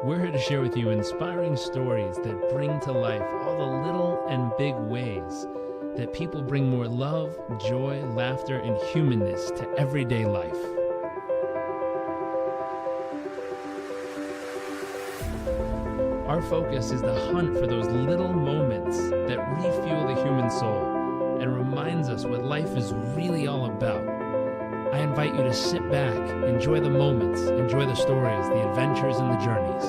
We're here to share with you inspiring stories that bring to life all the little and big ways that people bring more love, joy, laughter, and humanness to everyday life. Our focus is the hunt for those little moments that refuel the human soul and reminds us what life is really all about. I invite you to sit back, enjoy the moments, enjoy the stories, the adventures, and the journeys.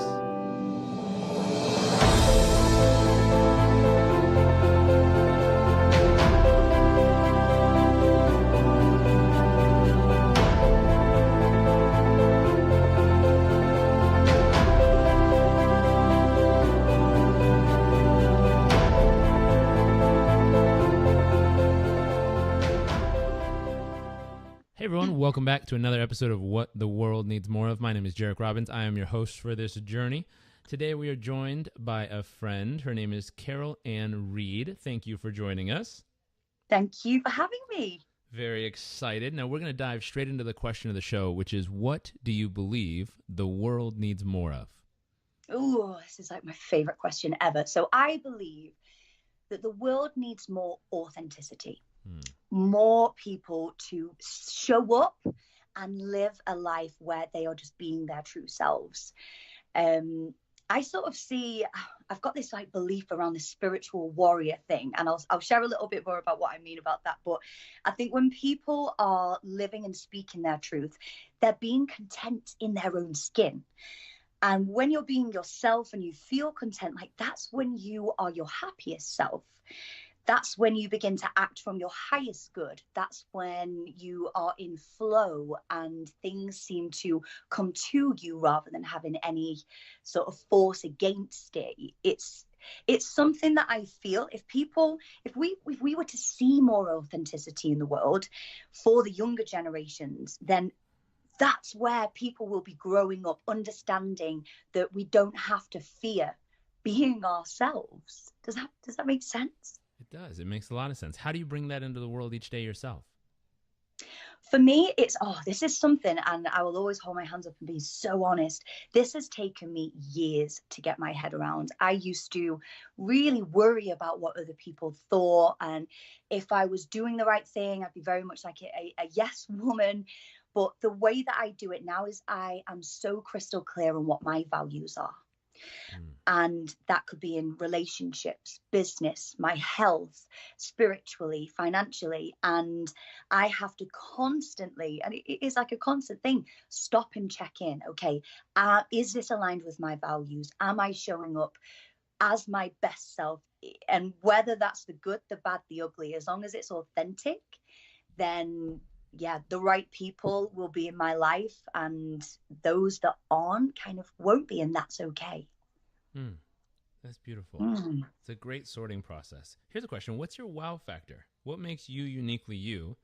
Hey everyone, welcome back to another episode of What the World Needs More Of. My name is Jarek Robbins. I am your host for this journey. Today we are joined by a friend. Her name is Carol Ann Reid. Thank you for joining us. Thank you for having me. Very excited. Now we're going to dive straight into the question of the show, which is, what do you believe the world needs more of? Oh, this is like my favorite question ever. So I believe that the world needs more authenticity. More people to show up and live a life where they are just being their true selves. I sort of see, I've got this like belief around the spiritual warrior thing, and I'll share a little bit more about what I mean about that. But I think when people are living and speaking their truth, they're being content in their own skin. And when you're being yourself and you feel content, like that's when you are your happiest self. That's when you begin to act from your highest good. That's when you are in flow and things seem to come to you rather than having any sort of force against it. It's something that I feel if we were to see more authenticity in the world for the younger generations, then that's where people will be growing up, understanding that we don't have to fear being ourselves. Does that make sense? It does. It makes a lot of sense. How do you bring that into the world each day yourself? For me, this is something, and I will always hold my hands up and be so honest. This has taken me years to get my head around. I used to really worry about what other people thought, and if I was doing the right thing, I'd be very much like a yes woman. But the way that I do it now is I am so crystal clear on what my values are. And that could be in relationships, business, my health, spiritually, financially. And I have to constantly, and it is like a constant thing, stop and check in. Okay, is this aligned with my values? Am I showing up as my best self? And whether that's the good, the bad, the ugly, as long as it's authentic, then yeah, the right people will be in my life, and those that aren't kind of won't be, and that's okay. That's beautiful. It's a great sorting process. Here's a question. What's your wow factor? What makes you uniquely you?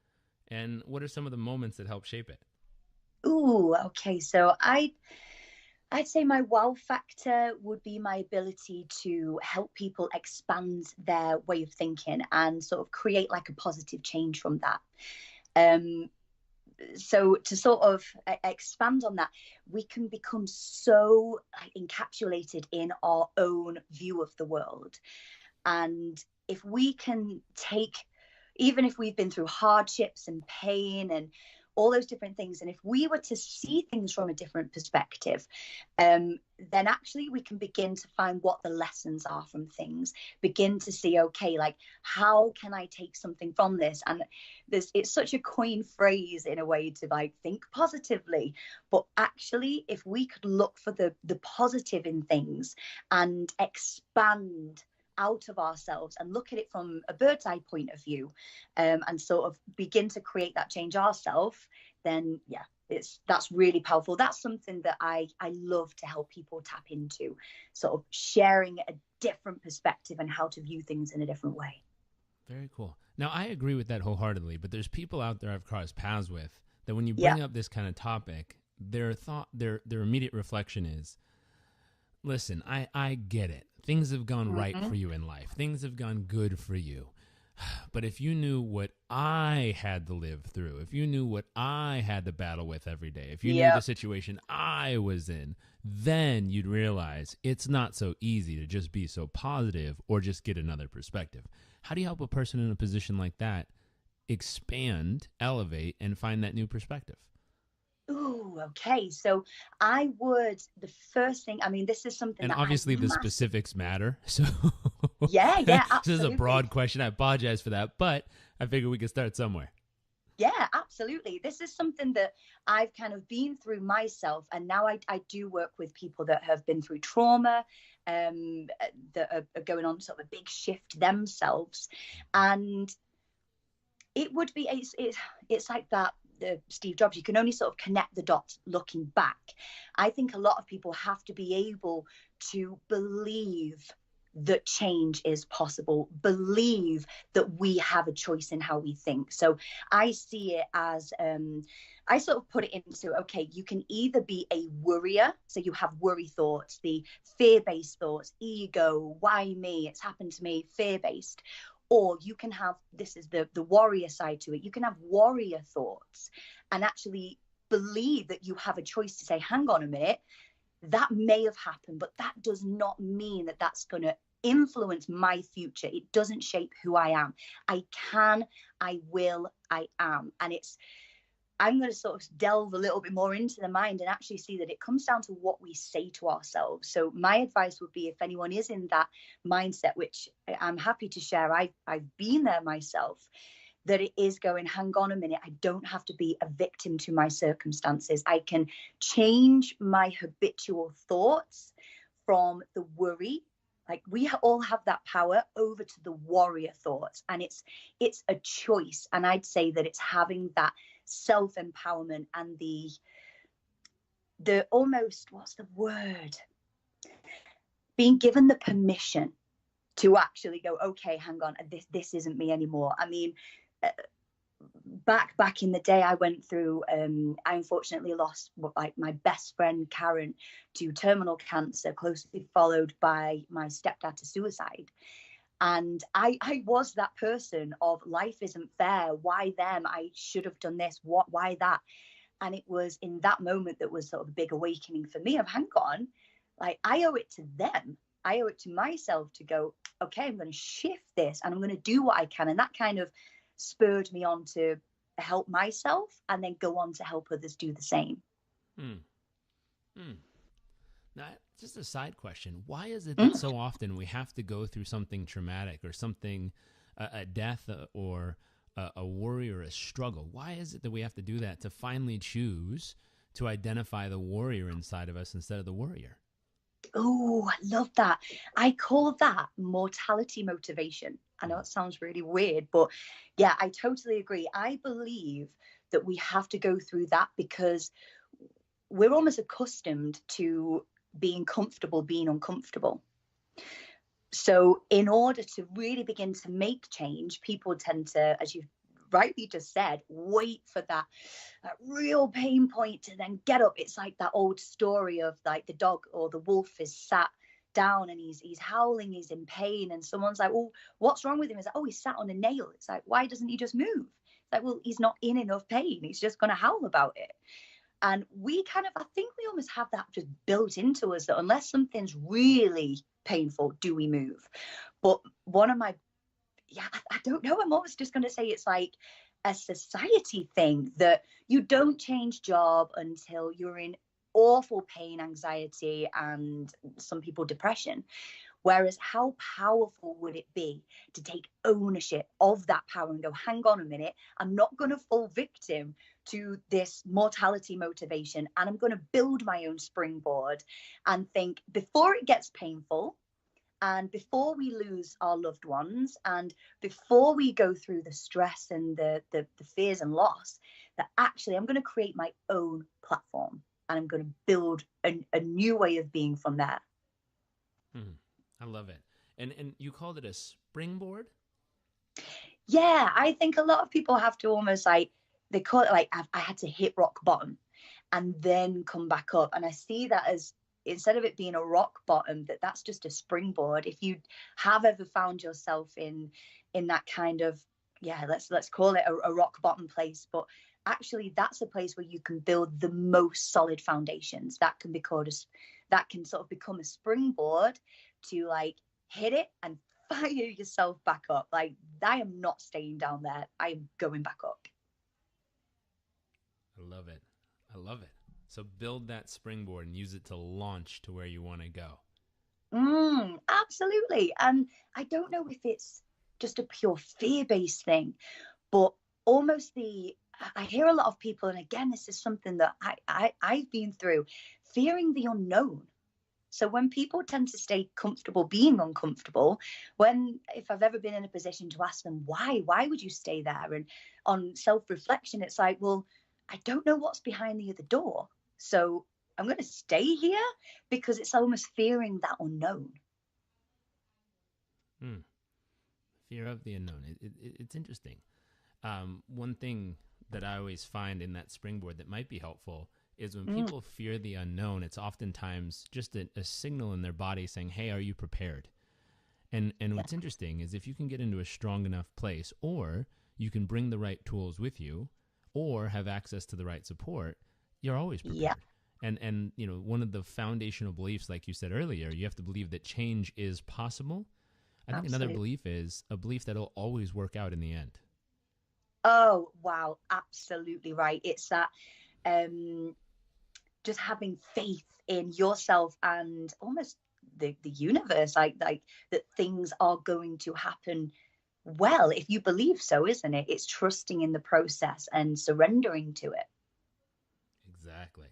And what are some of the moments that help shape it? Ooh, okay. So I'd say my wow factor would be my ability to help people expand their way of thinking and sort of create like a positive change from that. So to sort of expand on that, we can become so encapsulated in our own view of the world. And if we can take, even if we've been through hardships and pain and all those different things, and if we were to see things from a different perspective, then actually we can begin to find what the lessons are from things, begin to see, okay, like how can I take something from this? And it's such a coin phrase in a way to like think positively, but actually if we could look for the positive in things and expand out of ourselves and look at it from a bird's eye point of view, and sort of begin to create that change ourselves, then yeah, that's really powerful. That's something that I love to help people tap into, sort of sharing a different perspective and how to view things in a different way. Very cool. Now, I agree with that wholeheartedly, but there's people out there I've crossed paths with that when you bring up this kind of topic, their immediate reflection is, listen, I get it. Things have gone right for you in life. Things have gone good for you. But if you knew what I had to live through, if you knew what I had to battle with every day, if you knew the situation I was in, then you'd realize it's not so easy to just be so positive or just get another perspective. How do you help a person in a position like that expand, elevate, and find that new perspective? Ooh, okay. So the first thing, I mean, this is something And that obviously the specifics matter. So Yeah, this is a absolutely. broad question. I apologize for that, but I figure we could start somewhere. Yeah, absolutely. This is something that I've kind of been through myself. And now I do work with people that have been through trauma, that are going on sort of a big shift themselves. And it would be, it's like that, Steve Jobs, you can only sort of connect the dots looking back. I think a lot of people have to be able to believe that change is possible, believe that we have a choice in how we think. So I see it as, I sort of put it into, okay, you can either be a worrier, so you have worry thoughts, the fear-based thoughts, ego, why me, it's happened to me, fear-based. Or you can have, this is the warrior side to it, you can have warrior thoughts and actually believe that you have a choice to say, hang on a minute, that may have happened, but that does not mean that that's going to influence my future. It doesn't shape who I am. I can, I will, I am. And I'm going to sort of delve a little bit more into the mind and actually see that it comes down to what we say to ourselves. So my advice would be, if anyone is in that mindset, which I'm happy to share, I've been there myself, that it is going, hang on a minute, I don't have to be a victim to my circumstances. I can change my habitual thoughts from the worry, like we all have that power, over to the warrior thoughts. And it's a choice. And I'd say that it's having that self-empowerment and the almost, what's the word? Being given the permission to actually go, okay, hang on, this isn't me anymore. I mean, back in the day, I went through, I unfortunately lost like my best friend Karen to terminal cancer, closely followed by my stepdad to suicide. And I was that person of, life isn't fair, why them, I should have done this, why that. And it was in that moment that was sort of a big awakening for me of, hang on, like I owe it to them, I owe it to myself to go, okay, I'm going to shift this and I'm going to do what I can. And that kind of spurred me on to help myself and then go on to help others do the same. Now, just a side question. Why is it that so often we have to go through something traumatic or something, a death or a worry or a struggle? Why is it that we have to do that to finally choose to identify the warrior inside of us instead of the worrier? Oh, I love that. I call that mortality motivation. I know it sounds really weird, but yeah, I totally agree. I believe that we have to go through that because we're almost accustomed to being comfortable, being uncomfortable. So in order to really begin to make change, people tend to, as you've rightly just said, wait for that real pain point to then get up. It's like that old story of like the dog or the wolf is sat down and he's howling, he's in pain, and someone's like, well, what's wrong with him? It's like, oh, he's sat on a nail. It's like, why doesn't he just move? It's like, well, he's not in enough pain, he's just going to howl about it. And we kind of, I think we almost have that just built into us, that unless something's really painful, do we move? But one of my, I don't know, I'm almost just going to say it's like a society thing, that you don't change job until you're in awful pain, anxiety, and some people depression. Whereas how powerful would it be to take ownership of that power and go, hang on a minute, I'm not going to fall victim to this mortality motivation, and I'm going to build my own springboard and think, before it gets painful, and before we lose our loved ones, and before we go through the stress and the fears and loss, that actually I'm going to create my own platform and I'm going to build a new way of being from there. I love it. And you called it a springboard? Yeah, I think a lot of people have to almost like, they call it like, I had to hit rock bottom and then come back up. And I see that as instead of it being a rock bottom, that's just a springboard. If you have ever found yourself in that kind of, yeah, let's call it a rock bottom place, but actually that's a place where you can build the most solid foundations that can sort of become a springboard to like hit it and fire yourself back up. Like, I am not staying down there, I am going back up. I love it. I love it. So build that springboard and use it to launch to where you want to go. Absolutely. And I don't know if it's just a pure fear-based thing, but almost I hear a lot of people, and again, this is something that I've been through, fearing the unknown. So when people tend to stay comfortable being uncomfortable, if I've ever been in a position to ask them, why would you stay there? And on self-reflection, it's like, well, I don't know what's behind the other door. So I'm going to stay here, because it's almost fearing that unknown. Fear of the unknown. It's interesting. One thing that I always find in that springboard that might be helpful is when people fear the unknown, it's oftentimes just a signal in their body saying, hey, are you prepared? And what's interesting is if you can get into a strong enough place, or you can bring the right tools with you, or have access to the right support, you're always prepared. Yeah. And you know, one of the foundational beliefs, like you said earlier, you have to believe that change is possible. I think another belief is a belief that it'll always work out in the end. Oh, wow. Absolutely right. It's that just having faith in yourself and almost the universe, like that things are going to happen well if you believe so, isn't it? It's trusting in the process and surrendering to it. Exactly.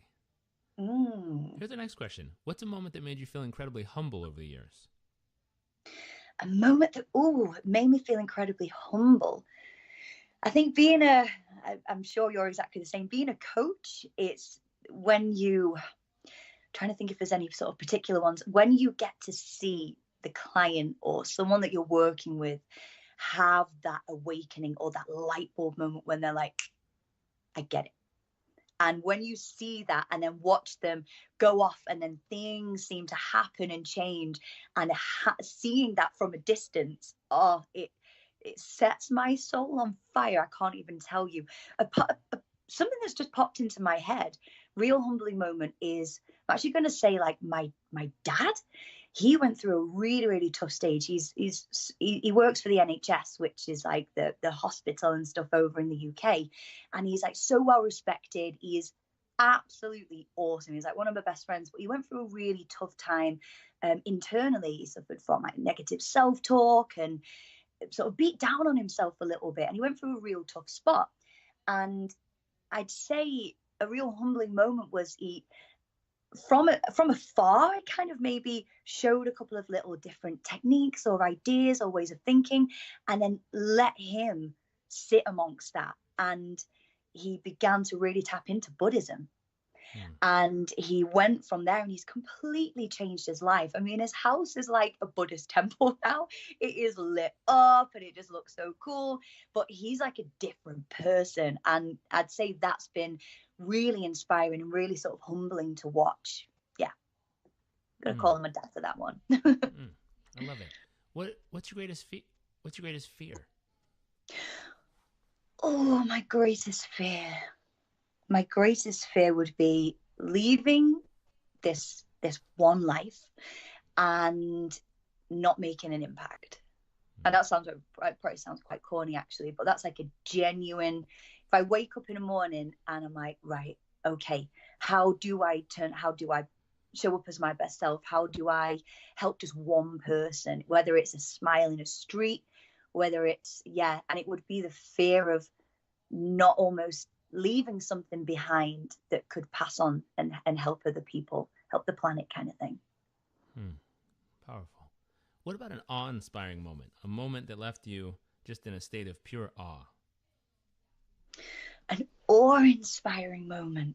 Here's the next question. What's a moment that made you feel incredibly humble over the years? A moment that made me feel incredibly humble. I think I'm sure you're exactly the same. Being a coach, it's when trying to think if there's any sort of particular ones, when you get to see the client or someone that you're working with have that awakening or that light bulb moment when they're like, I get it. And when you see that and then watch them go off and then things seem to happen and change, and seeing that from a distance, it sets my soul on fire. I can't even tell you. Something that's just popped into my head, real humbling moment, is I'm actually going to say like my dad. He went through a really, really tough stage. He works for the NHS, which is like the hospital and stuff over in the UK. And he's like so well respected. He is absolutely awesome. He's like one of my best friends, but he went through a really tough time internally. He suffered from like negative self-talk and sort of beat down on himself a little bit. And he went through a real tough spot. And I'd say a real humbling moment was from afar, I kind of maybe showed a couple of little different techniques or ideas or ways of thinking, and then let him sit amongst that. And he began to really tap into Buddhism. And he went from there and he's completely changed his life. I mean, his house is like a Buddhist temple now. It is lit up and it just looks so cool. But he's like a different person. And I'd say that's been really inspiring and really sort of humbling to watch. Yeah. I'm going to call him a dad for that one. I love it. What's your greatest fear? Oh, my greatest fear. My greatest fear would be leaving this one life and not making an impact. And that probably sounds quite corny actually, but that's like a genuine, if I wake up in the morning and I'm like, right, okay, how do I show up as my best self? How do I help just one person, whether it's a smile in a street, whether it's, and it would be the fear of not almost leaving something behind that could pass on and help other people, help the planet kind of thing. Powerful. What about an awe-inspiring moment? A moment that left you just in a state of pure awe? An awe-inspiring moment.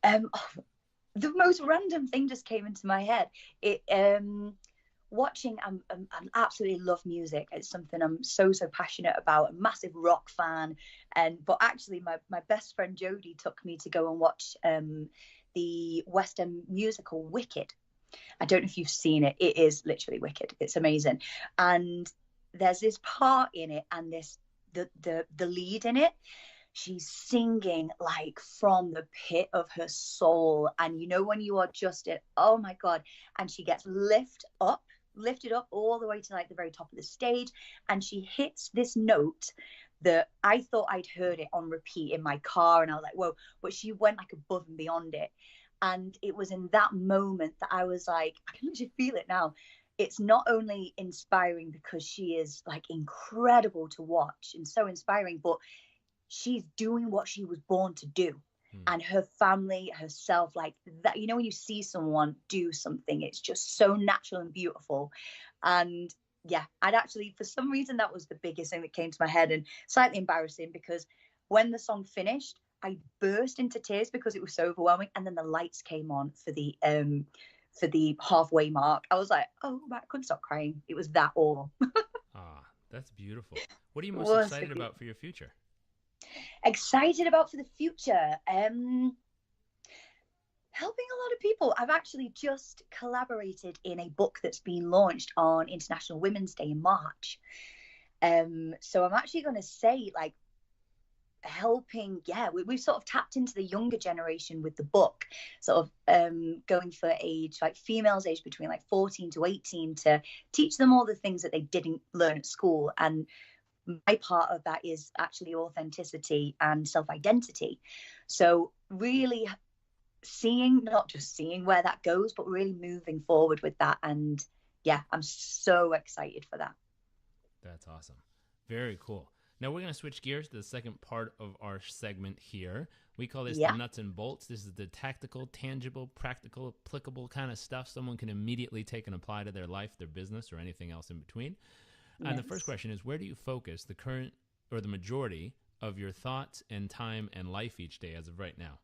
The most random thing just came into my head. Watching, I absolutely love music. It's something I'm so passionate about. A massive rock fan, but actually, my best friend Jodie took me to go and watch the West End musical Wicked. I don't know if you've seen it. It is literally wicked. It's amazing. And there's this part in it, and the lead in it, she's singing like from the pit of her soul. And you know when you are just at, oh my God, and she gets lifted up all the way to like the very top of the stage, and she hits this note that I thought I'd heard it on repeat in my car, and I was like, whoa, but she went like above and beyond it. And it was in that moment that I was like, I can literally feel it now. It's not only inspiring because she is like incredible to watch and so inspiring, but she's doing what she was born to do. And her family, herself, like that, you know, when you see someone do something, it's just so natural and beautiful. And yeah, I'd actually, for some reason, that was the biggest thing that came to my head, and slightly embarrassing because when the song finished, I burst into tears because it was so overwhelming. And then the lights came on for the halfway mark. I was like, oh, I couldn't stop crying. It was that all. Ah, that's beautiful. What are you most excited about for your future? Excited about for the future? Helping a lot of people. I've actually just collaborated in a book that's been launched on International Women's Day in March. So I'm actually going to say, like, helping, we've sort of tapped into the younger generation with the book, sort of going for age, like females aged between like 14 to 18, to teach them all the things that they didn't learn at school. And my part of that is actually authenticity and self-identity. So really not just seeing where that goes, but really moving forward with that. And yeah, I'm so excited for that. That's awesome. Very cool. Now we're going to switch gears to the second part of our segment here. We call this the nuts and bolts. This is the tactical, tangible, practical, applicable kind of stuff someone can immediately take and apply to their life, their business, or anything else in between. Yes. And the first question is, where do you focus the current or the majority of your thoughts and time and life each day as of right now?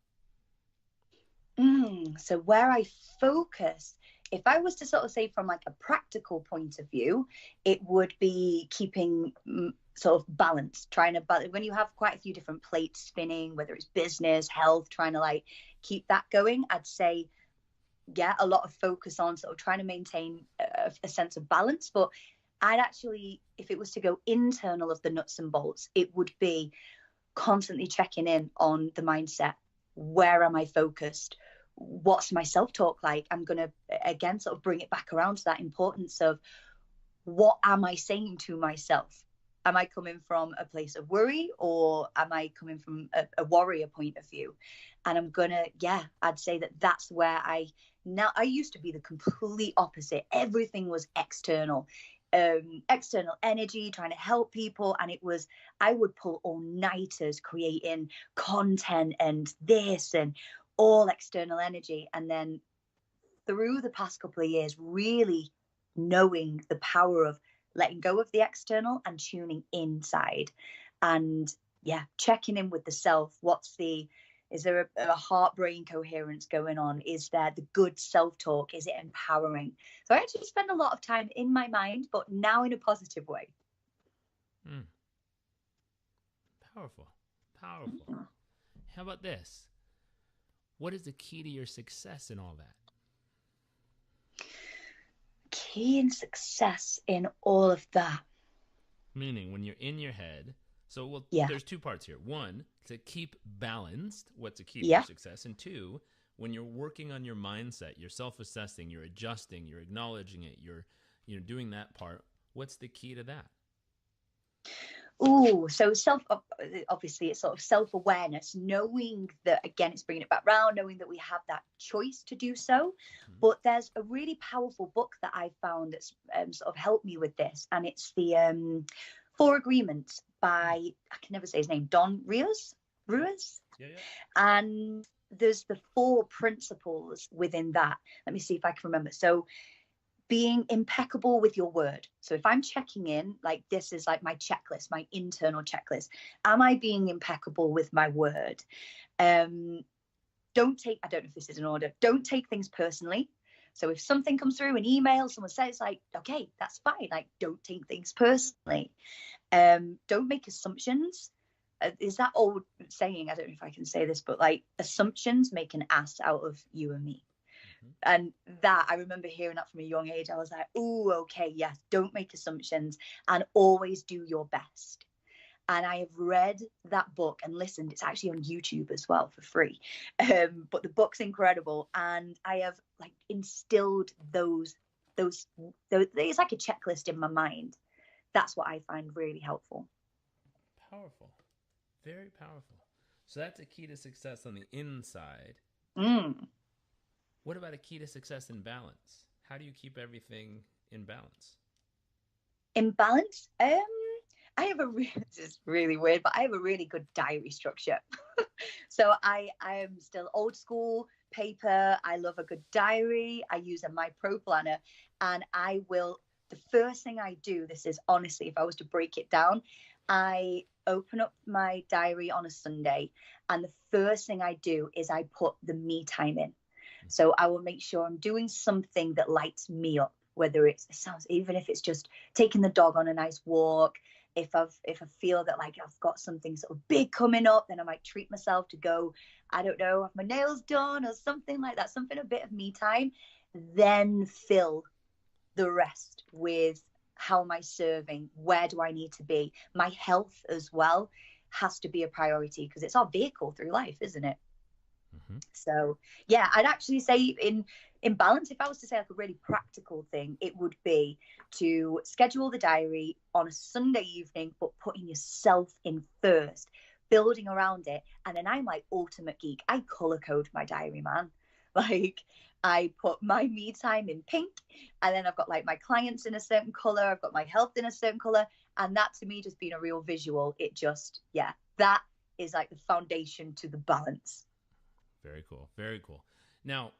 So where I focus, if I was to sort of say from like a practical point of view, it would be keeping sort of balance, trying to balance when you have quite a few different plates spinning, whether it's business, health, trying to like keep that going. I'd say, a lot of focus on sort of trying to maintain a sense of balance. But I'd actually, if it was to go internal of the nuts and bolts, it would be constantly checking in on the mindset. Where am I focused? What's my self-talk like? I'm going to, again, sort of bring it back around to that importance of what am I saying to myself? Am I coming from a place of worry, or am I coming from a warrior point of view? And I'm going to, I'd say that's where I used to be the complete opposite. Everything was external energy, trying to help people. And it was, I would pull all-nighters creating content and this and all external energy. And then through the past couple of years, really knowing the power of letting go of the external and tuning inside, and checking in with the self. Is there a heart-brain coherence going on? Is there the good self-talk? Is it empowering? So I actually spend a lot of time in my mind, but now in a positive way. Powerful. How about this? What is the key to your success in all that? Key and success in all of that. Meaning when you're in your head. So there's two parts here. One, to keep balanced, what's a key to your success? And two, when you're working on your mindset, you're self-assessing, you're adjusting, you're acknowledging it, you're doing that part. What's the key to that? So obviously it's sort of self-awareness, knowing that, again, it's bringing it back round, knowing that we have that choice to do so. Mm-hmm. But there's a really powerful book that I found that's sort of helped me with this. And it's the 4 Agreements by, I can never say his name, Don Ruiz. Yeah. And there's the 4 principles within that. Let me see if I can remember. So being impeccable with your word. So if I'm checking in, like this is like my checklist, my internal checklist. Am I being impeccable with my word? I don't know if this is in order. Don't take things personally. So if something comes through, an email, someone says like, okay, that's fine. Like, don't take things personally. Don't make assumptions. is that old saying, I don't know if I can say this, but like, assumptions make an ass out of you and me. And that, I remember hearing that from a young age. I was like, oh, okay, yes, don't make assumptions and always do your best. And I have read that book and listened. It's actually on YouTube as well for free. But the book's incredible. And I have like instilled those, it's like a checklist in my mind. That's what I find really helpful. Powerful. Very powerful. So that's a key to success on the inside. What about a key to success in balance? How do you keep everything in balance? In balance? I have this is really weird, but I have a really good diary structure. So I am still old school paper. I love a good diary. I use a My Pro planner, and the first thing I do, this is honestly, if I was to break it down, I open up my diary on a Sunday, and the first thing I do is I put the me time in. So I will make sure I'm doing something that lights me up, whether even if it's just taking the dog on a nice walk. If I feel that like I've got something sort of big coming up, then I might treat myself to go, I don't know, have my nails done or something like that, a bit of me time, then fill the rest with how am I serving? Where do I need to be? My health as well has to be a priority because it's our vehicle through life, isn't it? So yeah, I'd actually say in balance, if I was to say like a really practical thing, it would be to schedule the diary on a Sunday evening, but putting yourself in first, building around it. And then I'm like ultimate geek. I color code my diary, man. Like I put my me time in pink, and then I've got like my clients in a certain color. I've got my health in a certain color. And that to me, just being a real visual, that is like the foundation to the balance. Very cool. Very cool. Now,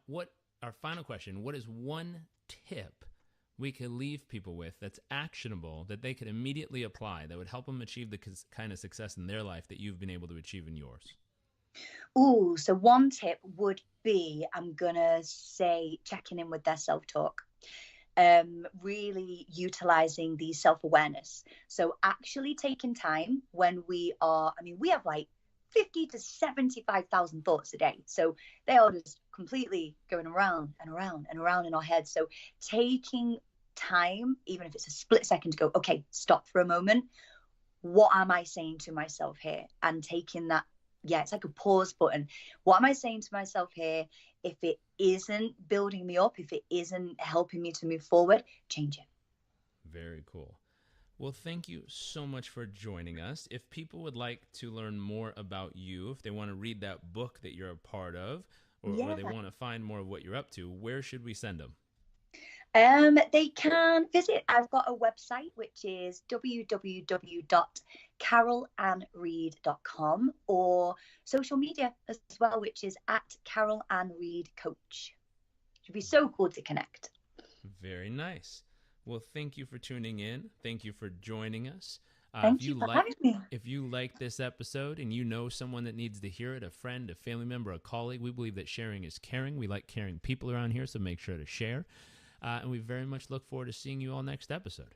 our final question, what is one tip we could leave people with that's actionable that they could immediately apply that would help them achieve the kind of success in their life that you've been able to achieve in yours? Ooh, so one tip would be, I'm going to say, checking in with their self-talk. Really utilizing the self-awareness. So actually taking time when we have like 50 to 75,000 thoughts a day. So they are just completely going around and around and around in our heads. So taking time, even if it's a split second, to go, okay, stop for a moment. What am I saying to myself here? And taking that, it's like a pause button. What am I saying to myself here? If it isn't building me up, if it isn't helping me to move forward, change it. Very cool. Well, thank you so much for joining us. If people would like to learn more about you, if they want to read that book that you're a part of, or they want to find more of what you're up to, where should we send them? They can visit. I've got a website, which is www.carolanreid.com, or social media as well, which is @CarolAnnReidCoach. It'd be so cool to connect. Very nice. Well, thank you for tuning in. Thank you for joining us. Thank you for having me. If you like this episode and you know someone that needs to hear it, a friend, a family member, a colleague, we believe that sharing is caring. We like caring people around here, so make sure to share. And we very much look forward to seeing you all next episode.